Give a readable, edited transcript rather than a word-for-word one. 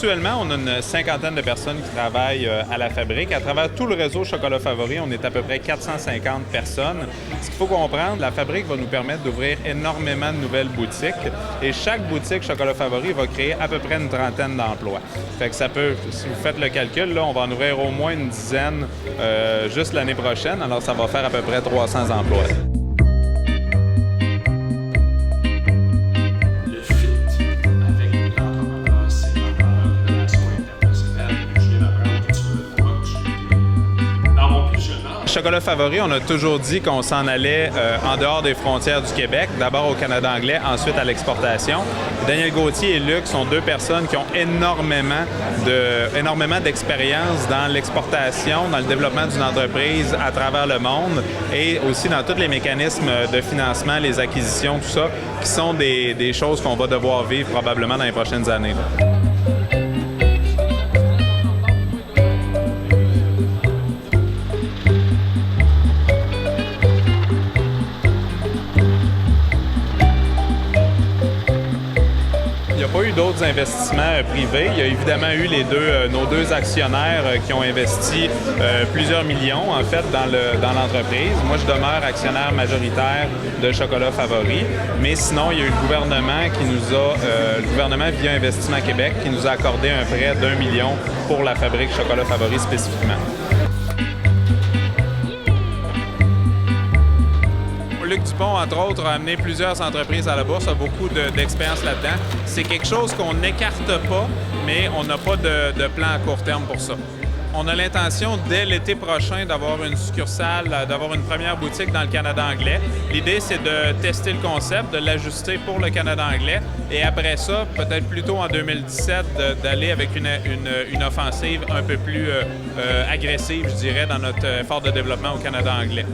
Actuellement, on a une cinquantaine de personnes qui travaillent à la fabrique. À travers tout le réseau Chocolat Favori, on est à peu près 450 personnes. Ce qu'il faut comprendre, la fabrique va nous permettre d'ouvrir énormément de nouvelles boutiques. Et chaque boutique Chocolat Favori va créer à peu près une trentaine d'emplois. Fait que ça peut, si vous faites le calcul, là, on va en ouvrir au moins une dizaine juste l'année prochaine. Alors, ça va faire à peu près 300 emplois. Chocolat Favori, on a toujours dit qu'on s'en allait en dehors des frontières du Québec, d'abord au Canada anglais, ensuite à l'exportation. Daniel Gauthier et Luc sont deux personnes qui ont énormément d'expérience dans l'exportation, dans le développement d'une entreprise à travers le monde et aussi dans tous les mécanismes de financement, les acquisitions, tout ça, qui sont des choses qu'on va devoir vivre probablement dans les prochaines années. Il n'y a pas eu d'autres investissements privés. Il y a évidemment eu nos deux actionnaires qui ont investi plusieurs millions, en fait, dans l'entreprise. Moi, je demeure actionnaire majoritaire de Chocolat Favori, mais sinon, il y a eu le gouvernement le gouvernement via Investissement Québec, qui nous a accordé un prêt d'1 million pour la fabrique Chocolat Favori spécifiquement. Luc Dupont, entre autres, a amené plusieurs entreprises à la bourse, a beaucoup d'expérience là-dedans. C'est quelque chose qu'on n'écarte pas, mais on n'a pas de plan à court terme pour ça. On a l'intention, dès l'été prochain, d'avoir une succursale, d'avoir une première boutique dans le Canada anglais. L'idée, c'est de tester le concept, de l'ajuster pour le Canada anglais, et après ça, peut-être plutôt en 2017, d'aller avec une offensive un peu plus agressive, je dirais, dans notre effort de développement au Canada anglais.